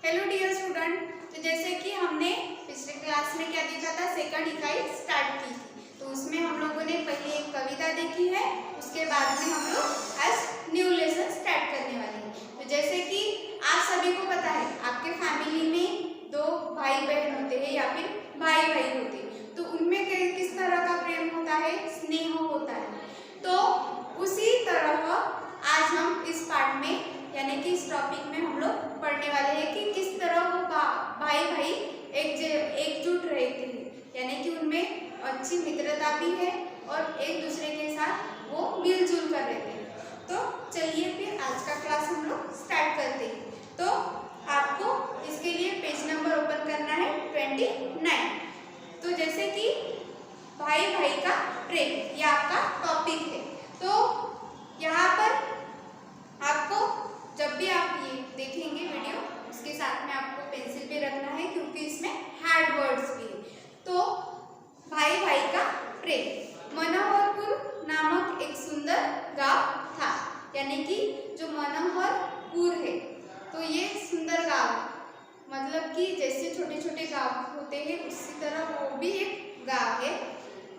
Hello dear student. तो जैसे कि हमने पिछले क्लास में क्या देखा था, सेकंड इकाई स्टार्ट की थी। तो उसमें हम लोगों ने पहले एक कविता देखी है, उसके बाद में हम लोग आज न्यू लेसन स्टार्ट करने वाले हैं। तो जैसे कि आप सभी को पता है, आपके फैमिली में दो भाई बहन होते हैं या फिर भाई भाई होते हैं, तो उनमें किस तरह का प्रेम होता है, स्नेह होता है। तो उसी तरह आज हम इस पार्ट में यानी कि इस टॉपिक में हम लोग पढ़ने वाले हैं कि किस तरह वो भाई भाई एकजुट रहते हैं, यानी कि उनमें अच्छी मित्रता भी है और एक दूसरे के साथ वो मिलजुल कर रहते हैं। तो चलिए फिर आज का क्लास हम लोग स्टार्ट करते हैं। तो आपको इसके लिए पेज नंबर ओपन करना है 29। तो जैसे कि भाई भाई का प्रेम, ये आपका टॉपिक है। तो यहाँ पर आपको जब भी आप ये देखेंगे वीडियो, उसके साथ में आपको पेंसिल पे रखना है क्योंकि इसमें हार्ड वर्ड्स भी है। तो भाई भाई का प्रेम। मनोहरपुर नामक एक सुंदर गांव था, यानी कि जो मनोहरपुर है तो ये सुंदर गांव है, मतलब कि जैसे छोटे छोटे गांव होते हैं उसी तरह वो भी एक गांव है।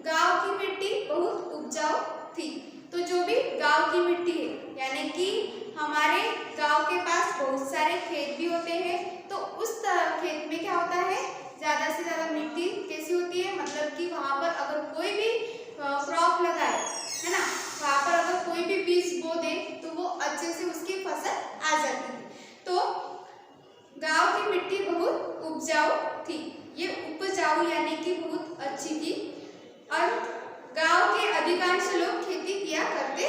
गांव की मिट्टी बहुत उपजाऊ थी। तो जो भी गांव की मिट्टी है, यानी कि हमारे गांव के पास बहुत सारे खेत भी होते हैं, तो उस खेत में क्या होता है, ज़्यादा से ज़्यादा मिट्टी कैसी होती है, मतलब कि वहाँ पर अगर कोई भी क्रॉप लगाए है ना, वहाँ पर अगर कोई भी बीज बो दे तो वो अच्छे से उसकी फसल आ जाती है। तो गांव की मिट्टी बहुत उपजाऊ थी। ये उपजाऊ यानी कि बहुत अच्छी थी और गांव के अधिकांश लोग खेती किया करते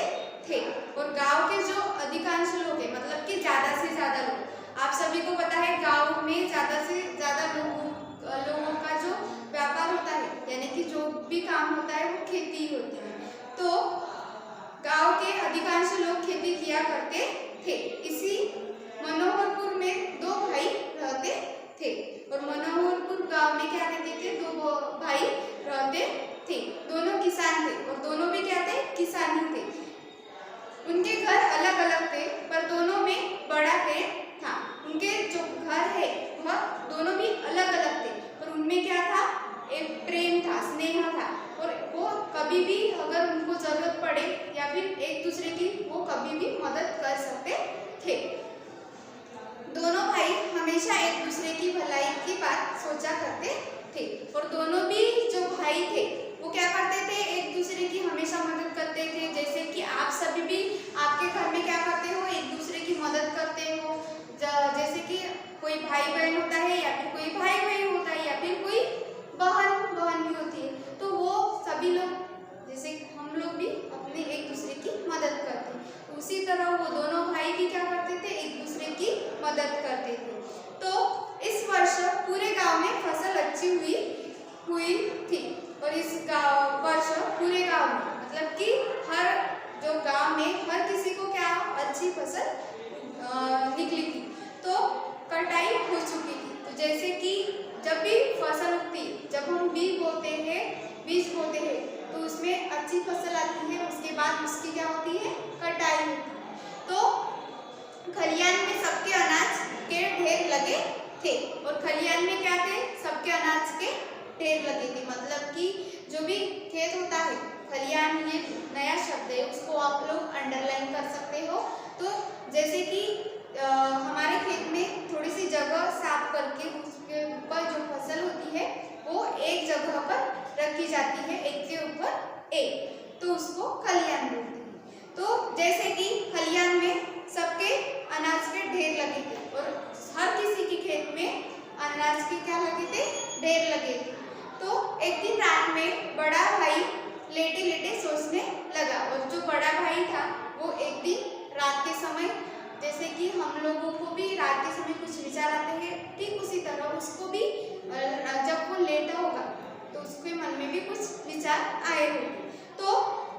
थे। और गांव के जो अधिकांश लोग हैं, मतलब कि ज़्यादा से ज़्यादा लोग, आप सभी को पता है गांव में ज़्यादा से ज़्यादा लोगों का जो व्यापार होता है, यानी कि जो भी काम होता है वो खेती ही होती है। तो गांव के अधिकांश लोग खेती किया करते थे। इसी मनोहरपुर में दो भाई रहते थे और मनोहरपुर गांव में क्या रहते थे, दो भाई रहते थे। दोनों किसान थे और दोनों भी क्या थे, किसान ही थे। उनके घर अलग अलग थे पर दोनों में बड़ा प्रेम था। उनके जो घर है वह दोनों भी अलग अलग थे पर उनमें क्या था, एक प्रेम था, स्नेह था और वो कभी भी अगर उनको जरूरत पड़े या फिर एक दूसरे की वो कभी भी मदद कर सकते थे। दोनों भाई हमेशा एक दूसरे की भलाई की बात सोचा करते थे और दोनों भी जो भाई थे वो क्या करते थे, एक दूसरे की हमेशा मदद करते थे। जैसे कि आप सभी भी आपके घर में क्या करते हो, एक दूसरे की मदद करते हो। जैसे कि कोई भाई बहन होता है या फिर कोई भाई बहन होता है या फिर कोई बहन भी होती है, तो वो सभी लोग जैसे हम लोग भी अपने एक दूसरे की मदद करते हैं, उसी तरह वो दोनों भाई भी क्या करते थे, एक दूसरे की मदद करते थे। तो इस वर्ष पूरे गांव में फसल अच्छी हुई थी और इस वर्ष पूरे गांव में, मतलब कि हर जो गांव में हर किसी को क्या अच्छी फसल निकली थी। तो कटाई हो चुकी थी। तो जैसे कि जब भी फसल उगती, जब हम बीज बोते हैं तो उसमें अच्छी फसल आती है, उसके बाद उसकी क्या होती है, कटाई होती है। तो खलियान में सबके अनाज के ढेर लगे थे और खलियान में क्या थे, सबके अनाज के ढेर लगे थे, मतलब कि जो भी खेत होता है, खलियान ये नया शब्द है, उसको आप लोग अंडरलाइन कर सकते हो। तो जैसे कि हमारे खेत में थोड़ी सी जगह साफ करके उसके ऊपर जो फसल होती है वो एक जगह पर रखी जाती है, एक के ऊपर एक, तो उसको खलियान बोलते हैं। तो जैसे कि खलियान में सबके अनाज के ढेर लगे थे और हर किसी के खेत में अनाज के क्या लगे थे, ढेर लगे थे। तो एक दिन रात में बड़ा भाई लेटे लेटे सोचने लगा और जो बड़ा भाई था वो एक दिन रात के समय, जैसे कि हम लोगों को भी रात के समय कुछ विचार आते हैं, ठीक उसी तरह उसको भी जब वो लेटा होगा तो उसके मन में भी कुछ विचार आए होंगे। तो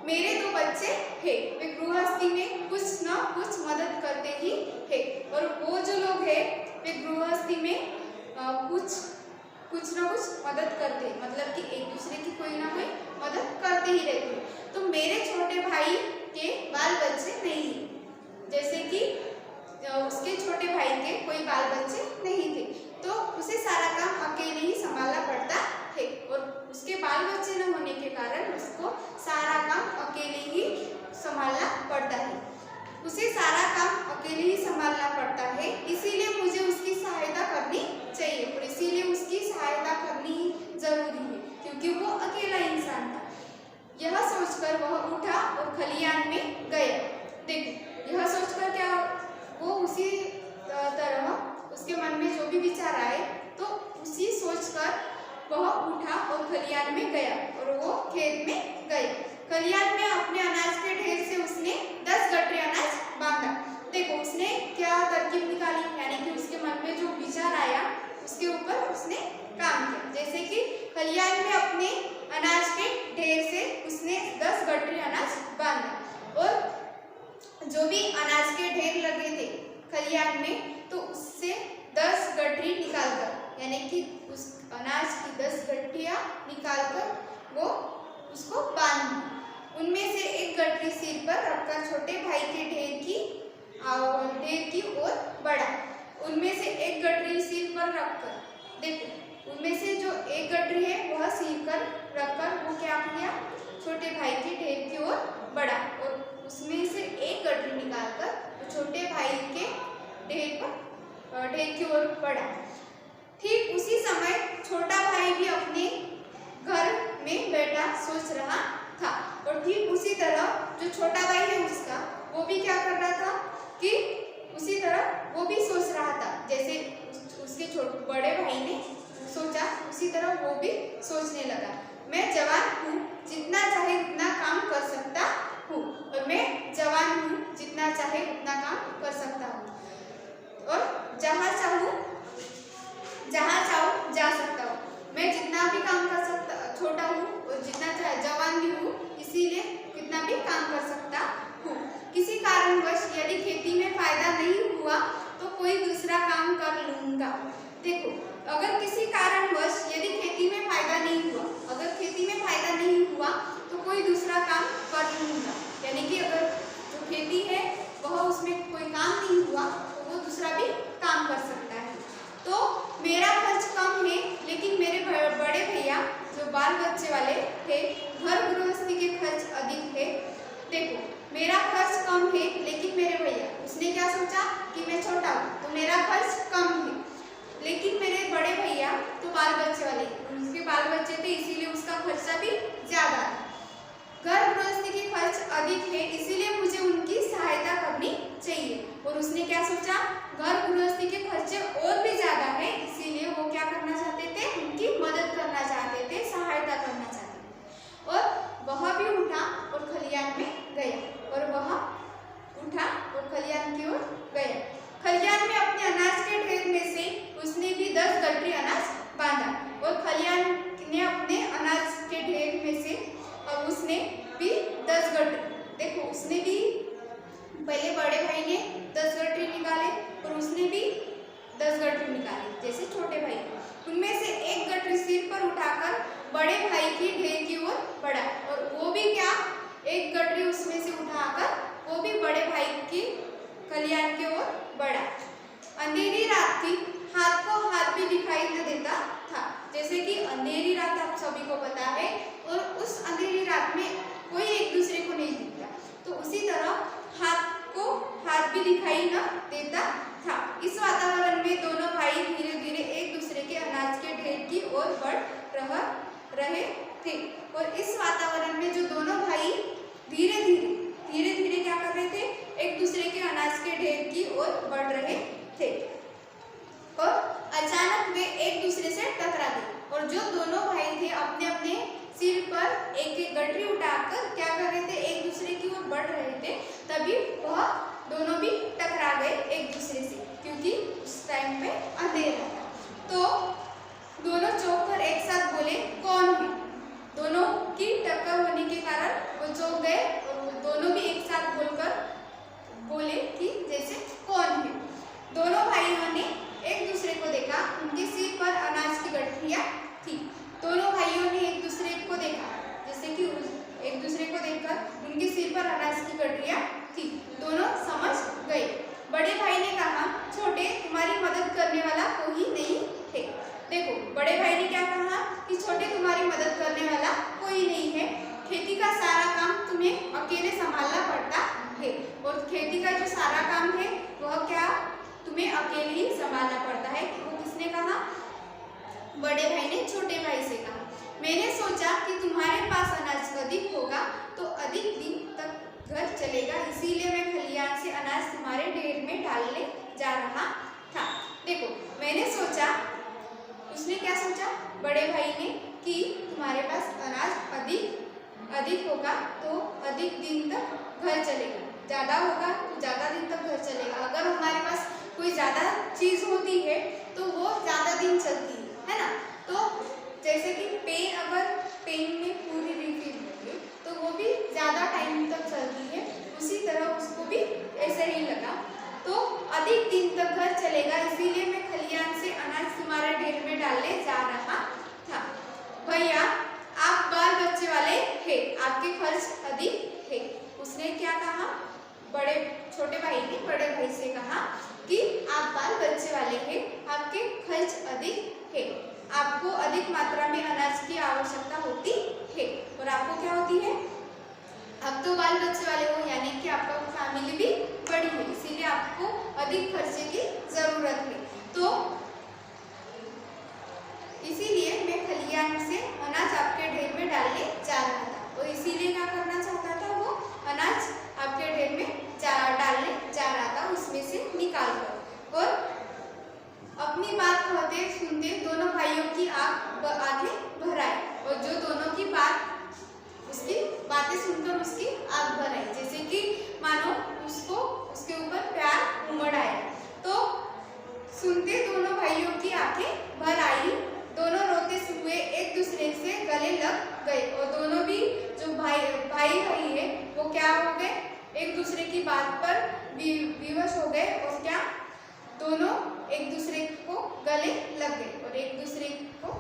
मेरे दो बच्चे हैं, वे गृहस्थी में कुछ न कुछ मदद करते ही है और वो जो लोग हैं वे गृहस्थी में कुछ ना कुछ मदद करते हैं, मतलब कि एक दूसरे की कोई ना कोई मदद करते ही रहते हैं। तो मेरे छोटे भाई के बाल बच्चे नहीं, जैसे कि उसके छोटे भाई के कोई बाल बच्चे नहीं खलियान में गया और वो खेत में गया। खलियान में अपने अनाज के ढेर से उसने 10 गठरी अनाज बांधा। देखो उसने क्या तरकीब निकाली, यानी कि उसके मन में जो विचार आया उसके ऊपर उसने काम किया। जैसे कि खलियान में अपने अनाज के ढेर से उसने 10 गठरी अनाज बांधा और जो भी अनाज के ढेर लगे थे खलियान में तो उससे 10 गठरी निकालकर, यानी कि उस अनाज की 10 गठरियाँ निकालकर वो उसको बांध दी। उनमें से एक गठरी सिर पर रखकर छोटे भाई के ढेर की ओर बढ़ा। उनमें से एक गठरी सिर पर रखकर, देखो उनमें से जो एक गठरी है वह सिर पर रखकर वो क्या किया, छोटे भाई के ढेर की ओर बढ़ा और उसमें से एक गठरी निकालकर तो छोटे भाई के ढेर की ओर बढ़ा। ठीक उसी समय छोटा भाई भी अपने घर में बैठा सोच रहा था और ठीक उसी तरह जो छोटा भाई है उसका वो भी क्या कर रहा था कि उसी तरह वो भी सोच रहा था, जैसे उसके बड़े भाई ने सोचा उसी तरह वो भी सोचने लगा। मैं जवान हूँ, जितना चाहे उतना काम कर सकता हूँ, और मैं जवान हूँ, जितना चाहे उतना काम कर सकता हूँ और जहाँ चाहूँ जा सकता हूँ। मैं जितना भी काम कर सकता, छोटा हूँ और जितना चाहे जवान भी हूँ, इसीलिए कितना भी काम कर सकता हूँ। किसी कारणवश यदि खेती में फायदा नहीं हुआ तो कोई दूसरा काम कर लूँगा। देखो अगर किसी कारणवश यदि खेती में फायदा नहीं हुआ, अगर खेती में फायदा नहीं हुआ तो कोई दूसरा काम कर लूँगा, यानी कि अगर जो खेती है वह उसमें कोई काम नहीं हुआ तो वो दूसरा भी काम कर सकता है। तो मेरा खर्च कम है लेकिन मेरे बड़े भैया जो बाल बच्चे वाले थे घर गृहस्थी के खर्च अधिक है। देखो मेरा खर्च कम है लेकिन मेरे भैया, उसने क्या सोचा कि मैं छोटा हूँ तो मेरा खर्च कम है, लेकिन मेरे बड़े भैया तो बाल बच्चे वाले, उसके बाल बच्चे थे इसीलिए उसका खर्चा भी ज्यादा है। घर गृहस्थी के खर्च अधिक है इसीलिए मुझे उनकी सहायता करनी चाहिए। और उसने क्या सोचा, घर गृहस्थी के खर्चे और भी ज्यादा है इसीलिए वो क्या करना चाहते थे, उनकी मदद करना चाहते थे, सहायता करना चाहते थे। और वह भी उठा और खलियान में गया की ओर गया। खलियान में अपने अनाज के ढेर में से उसने भी 10 गठरी अनाज बांधा और खलियान ने अपने अनाज के ढेर में से अब उसने भी 10 गठरी, देखो उसने भी पहले बड़े भाई ने 10 गठरी निकाले और उसने भी 10 गठरी निकाली जैसे छोटे भाई। उनमें से एक गठरी सिर पर उठाकर बड़े भाई की ढेर की ओर बढ़ा और वो भी क्या, एक गठरी उसमें से उठाकर वो भी बड़े भाई की खलियान की ओर बढ़ा। अंधेरी रात थी, हाथ को हाथ भी दिखाई न देता था। जैसे कि अंधेरी रात आप सभी को पता है और उस अंधेरी रात में कोई एक दूसरे को नहीं दिखता, तो उसी तरह हाथ को हाथ भी दिखाई न देता था। इस वातावरण में दोनों भाई धीरे धीरे एक दूसरे के अनाज के ढेर की ओर बढ़ रहे थे। और इस वातावरण में जो दोनों भाई धीरे धीरे क्या कर रहे थे, एक दूसरे के अनाज के ढेर की ओर बढ़ रहे थे। और अचानक वे एक दूसरे से टकरा गए और जो दोनों भाई थे अपने अपने सिर पर एक एक गठरी उठाकर क्या कर रहे थे, एक दूसरे की ओर बढ़ रहे थे। तभी वह दोनों भी टकरा गए एक दूसरे से, क्योंकि उस टाइम पे अंधेरा था। तो दोनों चौंक कर एक साथ बोले, कौन है? दोनों की टक्कर होने के कारण वो चौंक गए और दोनों भी एक साथ बोले कि जैसे कौन है। दोनों भाइयों ने एक दूसरे को देखा, उनके सिर पर अनाज की गठरियां थी। दोनों भाइयों ने एक दूसरे को देखा, जैसे कि एक दूसरे को देखकर उनके सिर पर अनाज की गठरियां थी। दोनों समझ गए। बड़े भाई ने कहा, छोटे तुम्हारी मदद करने वाला कोई नहीं है। देखो बड़े भाई ने क्या कहा कि छोटे तुम्हारी मदद करने वाला कोई नहीं है, खेती का सारा काम तुम्हें अकेले संभालना पड़ता है। और खेती का जो सारा काम है वह क्या तुम्हें अकेले ही संभालना पड़ता है। वो किसने कहा? बड़े भाई ने छोटे भाई से कहा। मैंने सोचा कि तुम्हारे पास अनाज अधिक होगा तो अधिक दिन तक घर चलेगा, इसीलिए मैं खलियान से अनाज तुम्हारे ढेर में डालने जा रहा था। देखो मैंने सोचा, उसने क्या सोचा बड़े भाई ने कि तुम्हारे पास अनाज अधिक होगा तो अधिक दिन तक घर चलेगा, ज़्यादा होगा तो ज़्यादा दिन तक घर चलेगा। अगर हमारे पास कोई ज़्यादा चीज़ होती है तो वो ज़्यादा दिन चलती है ना। तो जैसे कि पेन, अगर पेन में पूरी रिफिल होगी तो वो भी ज़्यादा टाइम तक चलती है, उसी तरह उसको भी ऐसे ही लगा तो अधिक दिन तक घर चलेगा, इसीलिए मैं खलिहान से अनाज तुम्हारे ढेर में डालने जा रहा था। भैया आप बाल बच्चे वाले हैं, आपके खर्च अधिक है। उसने क्या कहा, छोटे भाई ने बड़े भाई से कहा कि आप बाल बच्चे वाले हैं, आपके खर्च अधिक है, आपको अधिक मात्रा में अनाज की आवश्यकता होती है। और आपको क्या होती है, अब तो बाल बच्चे वाले हो, यानी कि आपका फैमिली भी बड़ी है, इसीलिए आपको अधिक खर्चे की जरूरत है। तो इसीलिए मैं खलिहान से अनाज आपके ढेर में डालने जा रहा था। और इसीलिए क्या करना चाहता था, वो अनाज आपके ढेर में डालने जा रहा था, उसमें से निकाल कर। और अपनी बात कहते सुनते दोनों भाइयों की आंखें भर आई, और जो दोनों की उसकी बातें सुनकर उसकी आंख भर आई, जैसे कि मानो उसको उसके ऊपर प्यार उमड़ आया। तो सुनते दोनों भाइयों की आंखें भर आई, दोनों रोते हुए एक दूसरे से गले लग गए। और दोनों भी जो भाई है वो क्या हो गए, एक दूसरे की बात पर विवश हो गए, और क्या दोनों एक दूसरे को गले लग गए और एक दूसरे को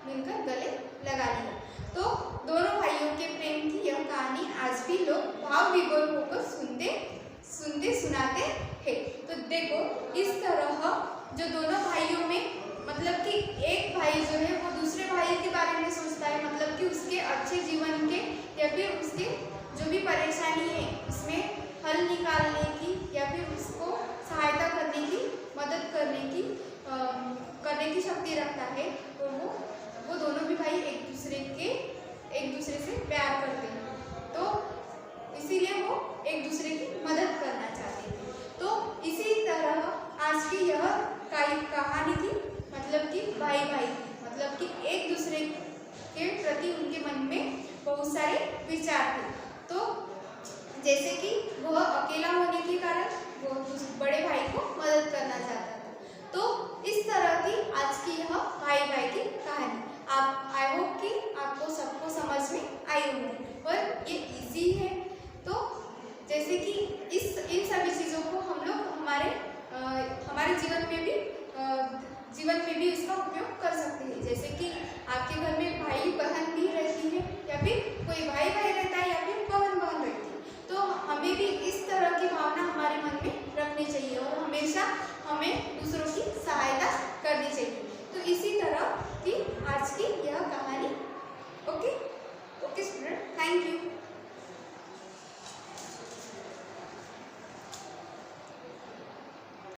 मिलकर गले लगा लिया। तो दोनों भाइयों के प्रेम की यह कहानी आज भी लोग भाव विभोर होकर सुनते सुनाते हैं। तो देखो इस तरह जो दोनों भाइयों में, मतलब कि एक भाई जो है वो दूसरे भाई के बारे में सोचता है, मतलब कि उसके अच्छे जीवन के या फिर उसके जो भी परेशानी है उसमें हल निकालने की या फिर उसको सहायता करने की, मदद करने की शक्ति रखता है। और वो दोनों भी भाई एक दूसरे से प्यार करते हैं, तो इसीलिए वो एक दूसरे की मदद करना चाहते हैं। तो इसी तरह आज की यह कहानी थी, मतलब कि भाई मतलब कि एक दूसरे के प्रति उनके मन में बहुत सारे विचार थे। तो जैसे कि वह अकेला होने के कारण वो बड़े भाई को मदद करना चाहता था। तो इस तरह की आज की यह भाई की कहानी। आई होप कि आपको सबको समझ में आई होगी और ये इजी है। तो जैसे कि इन सभी चीज़ों को हम लोग हमारे जीवन में भी इसका उपयोग कर सकते हैं। जैसे कि आपके घर में भाई बहन भी रहती है या फिर कोई भाई रहते